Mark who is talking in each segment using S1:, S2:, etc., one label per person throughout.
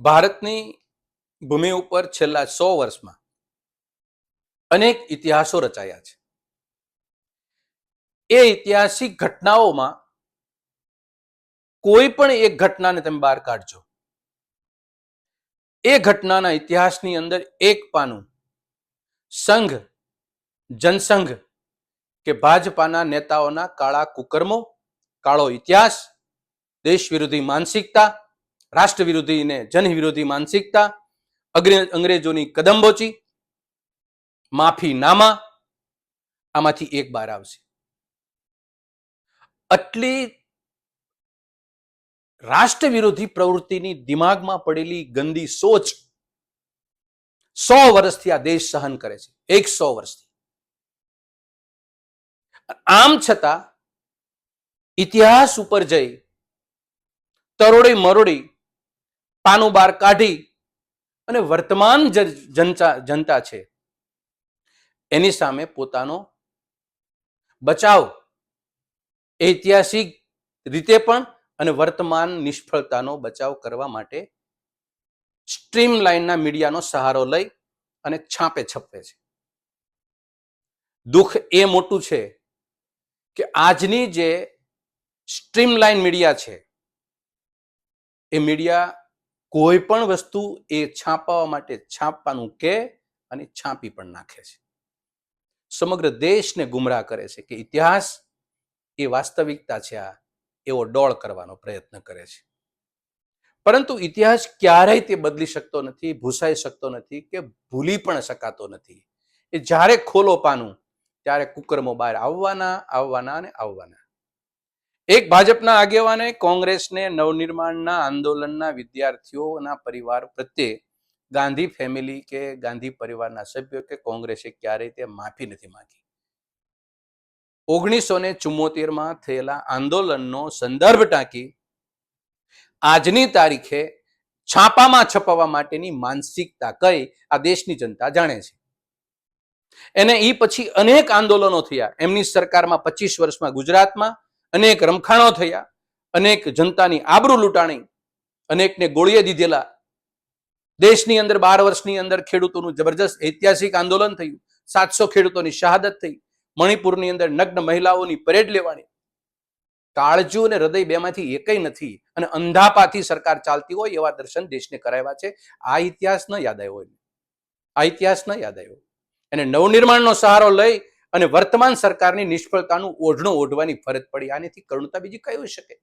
S1: ભારતની ભૂમિ ઉપર છેલ્લા 100 વર્ષમાં અનેક ઇતિહાસો રચાયા છે. એ ઐતિહાસિક ઘટનાઓમાં કોઈ પણ એક ઘટનાને તમે બહાર કાઢજો, એ ઘટનાના ઇતિહાસની અંદર એક પાનું સંઘ, જનસંઘ કે ભાજપાના નેતાઓના કાળા કુકર્મો, કાળો ઇતિહાસ, દેશ વિરોધી માનસિકતા, રાષ્ટ્ર વિરોધી ને જન વિરોધી માનસિકતા, અંગ્રેજોની કદમબોચી, માફીનામા, આમાંથી એક બહાર આવશે. આટલી રાષ્ટ્ર વિરોધી પ્રવૃત્તિની દિમાગમાં પડેલી ગંદી સોચ 100 વર્ષથી આ દેશ સહન કરે છે. 100 વર્ષથી. આમ છતાં ઇતિહાસ ઉપર જઈ તરોડી મરોડી પાનું બહાર કાઢી અને વર્તમાન જનતા છે એની સામે પોતાનો બચાવ ઐતિહાસિક રીતે પણ અને વર્તમાન નિષ્ફળતાનો બચાવ કરવા માટે સ્ટ્રીમલાઇનના મીડિયાનો સહારો લઈ અને છાપે છપે છે. દુઃખ એ મોટું છે કે આજની જે સ્ટ્રીમલાઇન મીડિયા છે એ મીડિયા કોઈ પણ વસ્તુ એ છાપવા માટે છાપવાનું કે અને છાપી પણ નાખે છે. સમગ્ર દેશને ગુમરાહ કરે છે કે ઇતિહાસ એ વાસ્તવિકતા છે, આ એવો ડોળ કરવાનો પ્રયત્ન કરે છે. પરંતુ ઇતિહાસ ક્યારેય તે બદલી શકતો નથી, ભૂસાઈ શકતો નથી કે ભૂલી પણ શકાતો નથી. એ જ્યારે ખોલો પાનું ત્યારે કુકર્મો બહાર આવવાના અને આવવાના. એક ભાજપના આગેવાને કોંગ્રેસને નવનિર્માણના આંદોલનના વિદ્યાર્થીઓના પરિવાર પ્રત્યે ગાંધી ફેમિલી કે ગાંધી પરિવારના સભ્યો કે કોંગ્રેસે ક્યારેય તે માફી નથી માંગી. 1974માં થયેલા આંદોલનનો સંદર્ભ ટાંકી આજની તારીખે છાપામાં છપાવવા માટેની માનસિકતા કઈ આ દેશની જનતા જાણે છે. એને ઈ પછી અનેક આંદોલનો થયા. એમની સરકારમાં 25 વર્ષમાં ગુજરાતમાં અનેક રમખાણો થયા, અનેક જનતાની આબરૂ લૂંટાણી, અનેકને ગોળીએ દીધેલા. દેશની અંદર 12 વર્ષની અંદર ખેડૂતોનું જબરજસ્ત ઐતિહાસિક આંદોલન થયું. 700 ખેડૂતોની શહાદત થઈ. મણિપુરની અંદર નગ્ન મહિલાઓની પરેડ લેવાની. કાળજુ અને હૃદય બેમાંથી એકય નથી અને અંધાપાથી સરકાર ચાલતી હોય એવા દર્શન દેશને કરાવ્યા છે. આ ઇતિહાસ ન યાદ આવ્યો હોય, આ ઇતિહાસ ન યાદ આવ્યો. અને નવનિર્માણનો સહારો લઈ અને વર્તમાન સરકારની નિષ્ફળતાનું ઓઢણું ઓઢવાની ફરજ પડી. આનેથી કરુણતા બીજી કઈ હોઈ શકે?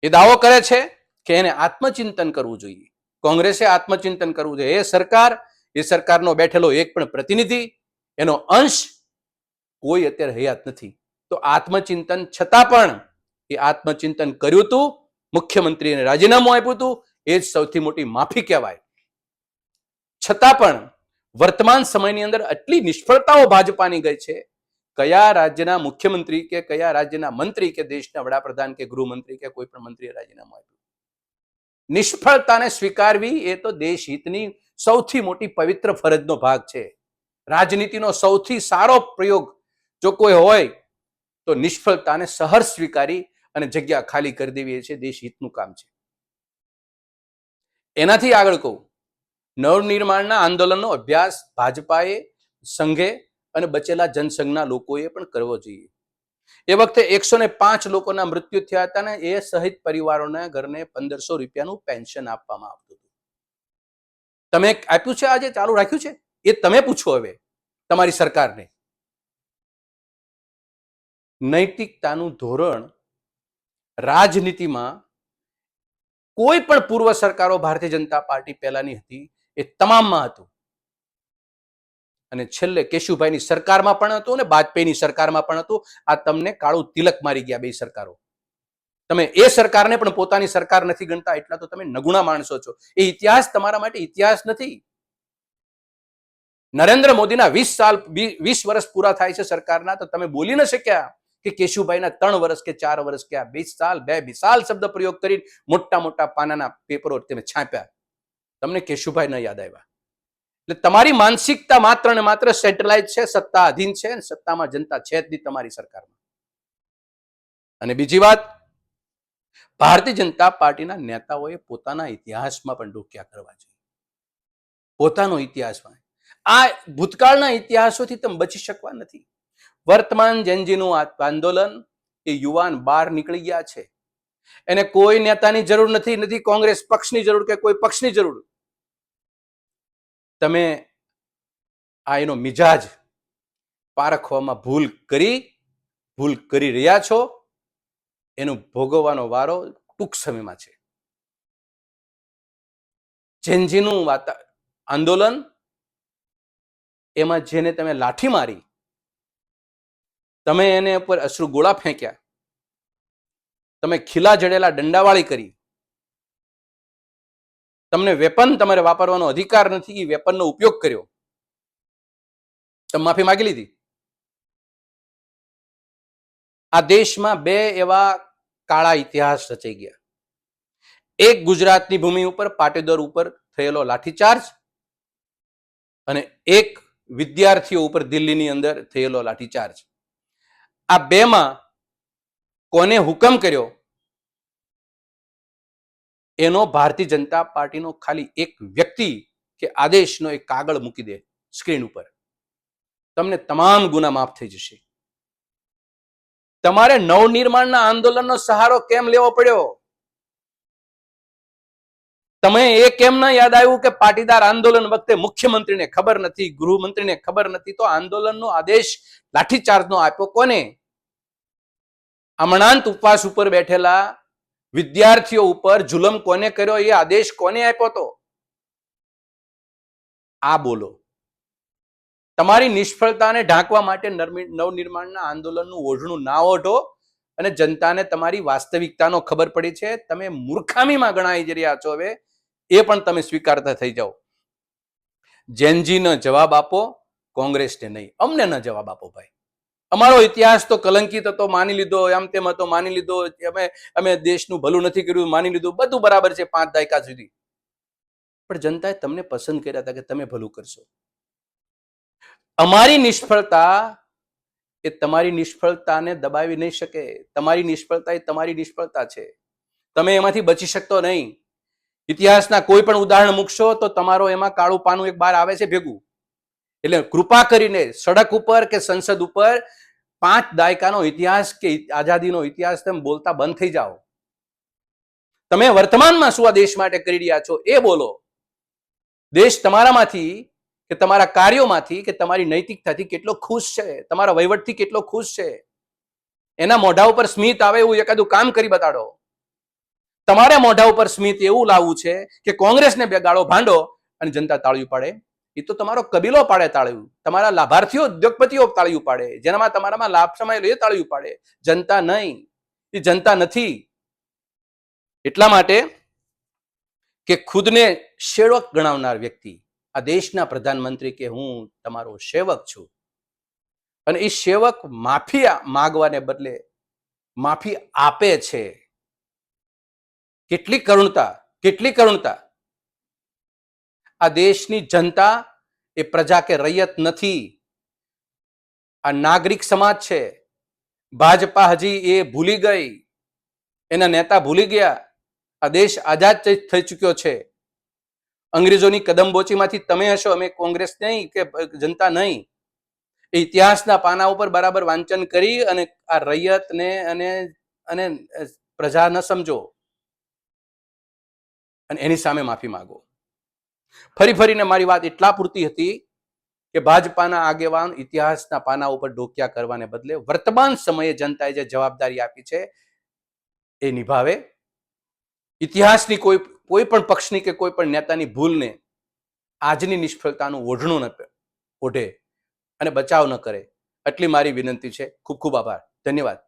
S1: એ દાવો કરે છે કે એને આત્મચિંતન કરવું જોઈએ, કોંગ્રેસે આત્મચિંતન કરવું જોઈએ. એ સરકારનો બેઠેલો એક પણ પ્રતિનિધિ, એનો અંશ કોઈ અત્યારે હયાત નથી. તો આત્મચિંતન છતાં પણ એ આત્મચિંતન કર્યું હતું, મુખ્યમંત્રીને રાજીનામું આપ્યું હતું, એ જ સૌથી મોટી માફી કહેવાય. છતાં પણ વર્તમાન સમયની અંદર આટલી નિષ્ફળતાઓ ભાજપાની ગઈ છે. કયા રાજ્યના મુખ્યમંત્રી કે કયા રાજ્યના મંત્રી કે દેશના વડાપ્રધાન કે ગૃહમંત્રી કે કોઈ પણ મંત્રીએ રાજીનામું આપ્યું? નિષ્ફળતાને સ્વીકારવી એ તો દેશહિતની સૌથી મોટી પવિત્ર ફરજનો ભાગ છે. રાજનીતિનો સૌથી સારો પ્રયોગ જો કોઈ હોય તો નિષ્ફળતાને સહર્ષ સ્વીકારી અને જગ્યા ખાલી કરી દેવી એ છે દેશહિતનું કામ છે. એનાથી આગળ કહું, નવનિર્માણના આંદોલનનો અભ્યાસ ભાજપાએ, સંઘે અને બચેલા જનસંઘના લોકોએ પણ કરવો જોઈએ. એ વખતે 105 લોકોના મૃત્યુ થયા હતા ને એ સહિત પરિવારોના ઘરને 1500 રૂપિયાનું પેન્શન આપવામાં આવતું હતું. તમે આપ્યું છે, આજે ચાલુ રાખ્યું છે? એ તમે પૂછો હવે તમારી સરકારને. નૈતિકતાનું ધોરણ રાજનીતિમાં કોઈ પણ પૂર્વ સરકારો ભારતીય જનતા પાર્ટી પહેલાની હતી એ તમામમાં હતું. અને છેલ્લે કેશુભાઈની સરકારમાં પણ હતું અને વાજપેયીની સરકારમાં પણ હતું. આ તમને કાળું તિલક મારી ગયા બે સરકારો. તમે એ સરકારને પણ પોતાની સરકાર નથી ગણતા, એટલા તો તમે નગુણા માણસો છો. એ ઇતિહાસ તમારા માટે ઇતિહાસ નથી. નરેન્દ્ર મોદીના 20 વર્ષ પૂરા થાય છે સરકારના, તો તમે બોલી ન શક્યા કે કેશુભાઈના 3 વર્ષ કે 4 વર્ષ કે 2 વિશાલ શબ્દ પ્રયોગ કરી મોટા મોટા પાનાના પેપરો તમે છાપ્યા. તમને કેશુભાઈ ન યાદ આવ્યા. એટલે તમારી માનસિકતા માત્ર ને માત્ર સેન્ટ્રલાઇઝ છે, સત્તા અધીન છે, સત્તામાં જનતા છે જ નહીં તમારી સરકારમાં. અને બીજી વાત, ભારતીય જનતા પાર્ટીના નેતાઓએ પોતાના ઇતિહાસમાં પણ ડોક્યા કરવા જોઈએ. પોતાનો ઇતિહાસમાં આ ભૂતકાળના ઇતિહાસોથી તમે બચી શકવા નથી. વર્તમાન જેનજીનું આંદોલન એ યુવાન બહાર નીકળી ગયા છે. એને કોઈ નેતાની જરૂર નથી, નથી કોંગ્રેસ પક્ષની જરૂર કે કોઈ પક્ષની જરૂર. તમે આ એનો મિજાજ પારખવામાં ભૂલ કરી રહ્યા છો. એનું ભોગવવાનો વારો ટૂંક સમયમાં છે. જેનજીનું આંદોલન, એમાં જેને તમે લાઠી મારી, તમે એને ઉપર અશ્રુ ગોળા ફેંક્યા, તમે ખીલા જડેલા દંડાવાળી કરી, તમને વેપન તમારે વાપરવાનો અધિકાર નથી, એ વેપનનો ઉપયોગ કર્યો, તમે માફી માંગી લીધી. આ દેશમાં બે એવા કાળા ઇતિહાસ રચાઈ ગયા. એક ગુજરાતની ભૂમિ ઉપર પાટીદાર ઉપર થયેલો લાઠીચાર્જ, અને એક વિદ્યાર્થીઓ ઉપર દિલ્હીની અંદર થયેલો લાઠીચાર્જ. આ બેમાં કોને હુકમ કર્યો એનો ભારતીય જનતા પાર્ટીનો ખાલી એક વ્યક્તિ કે આદેશનો એક કાગળ મૂકી દે સ્ક્રીન ઉપર, તમને તમામ ગુના માફ થઈ જશે. તમારે નવનિર્માણના આંદોલનનો સહારો કેમ લેવો પડ્યો? તમે એ કેમ ના યાદ આવ્યું કે પાટીદાર આંદોલન વખતે મુખ્યમંત્રીને ખબર નથી, ગૃહમંત્રીને ખબર નથી, તો આંદોલનનો આદેશ લાઠીચાર્જનો આપ્યો કોને? અમરનાથ ઉપવાસ ઉપર બેઠેલા વિદ્યાર્થીઓ ઉપર જુલમ કોને કર્યો? એ આદેશ કોને આપ્યો હતો? આ બોલો. તમારી નિષ્ફળતાને ઢાંકવા માટે નવનિર્માણના આંદોલનનું ઓઢણું ના ઓઢો, અને જનતાને તમારી વાસ્તવિકતાનો ખબર પડી છે. તમે મૂર્ખામીમાં ગણાઈ જઈ રહ્યા છો. હવે એ પણ તમે સ્વીકારતા થઈ જાઓ. જેનજીનો જવાબ આપો, કોંગ્રેસને નહીં. અમને ન જવાબ આપો ભાઈ. અમારો ઇતિહાસ તો કલંકિત હતો, માની લીધો, એમ તેમ હતો, માની લીધો. અમે દેશનું ભલું નથી કર્યું, માની લીધું. બધું બરાબર છે 5 દાયકા સુધી. પણ જનતાએ તમને પસંદ કર્યા હતા કે તમે ભલું કરશો. અમારી નિષ્ફળતા એ તમારી નિષ્ફળતાને દબાવી નહીં શકે. તમારી નિષ્ફળતા એ તમારી નિષ્ફળતા છે. તમે એમાંથી બચી શકતો નહીં. ઇતિહાસના કોઈ પણ ઉદાહરણ મૂકશો તો તમારો એમાં કાળું પાનું એક બાર આવે છે ભેગું. એટલે કૃપા કરીને સડક ઉપર કે સંસદ ઉપર 5 દાયકાનો ઇતિહાસ કે આઝાદીનો ઇતિહાસ તમે બોલતા બંધ થઈ જાઓ. તમે વર્તમાનમાં શું આ દેશ માટે કરી રહ્યા છો એ બોલો. દેશ તમારામાંથી કે તમારા કાર્યોમાંથી કે તમારી નૈતિકતાથી કેટલો ખુશ છે, તમારા વહીવટથી કેટલો ખુશ છે, એના મોઢા ઉપર સ્મિત આવે એવું એકાદું કામ કરી બતાડો. તમારે મોઢા ઉપર સ્મિત એવું લાવવું છે કે કોંગ્રેસને બે ગાળો ભાંડો અને જનતા તાળીઓ પાડે. એ તો તમારો કબીલો પાડે તાળીઓ, તમારા લાભાર્થીઓ ઉદ્યોગપતિઓ તાળીઓ પાડે, જેનામાં તમારામાં લાભ સમાયેલો એ તાળીઓ પાડે. જનતા નહીં. એ જનતા નથી. એટલા માટે કે ખુદને સેવક ગણાવનાર વ્યક્તિ, આ દેશના પ્રધાનમંત્રી કે હું તમારો સેવક છું, અને એ સેવક માફી માંગવાને બદલે માફી આપે છે. કેટલી કરુણતા, કેટલી કરુણતા. આ દેશની જનતા એ પ્રજા કે રૈયત નથી, આ નાગરિક સમાજ છે. ભાજપા હજી એ ભૂલી ગઈ, એના નેતા ભૂલી ગયા. આ દેશ આઝાદ થઈ ચૂક્યો છે. અંગ્રેજોની કદમબોચીમાંથી તમે હશો, અમે કોંગ્રેસ નહીં કે જનતા નહીં. એ ઇતિહાસના પાના ઉપર બરાબર વાંચન કરી અને આ રૈયતને અને પ્રજા ન સમજો અને એની સામે માફી માંગો. ફરીને મારી વાત એટલા પૂરતી હતી કે ભાજપાના આગેવાન ઇતિહાસના પાના ઉપર ડોક્યા કરવાને બદલે વર્તમાન સમયે જનતાએ જે જવાબદારી આપી છે એ નિભાવે. ઇતિહાસની કોઈ પણ પક્ષની કે કોઈ પણ નેતાની ભૂલને આજની નિષ્ફળતાનું ઓઢણું ન ઓઢે અને બચાવ ન કરે. આટલી મારી વિનંતી છે. ખૂબ ખૂબ આભાર. ધન્યવાદ.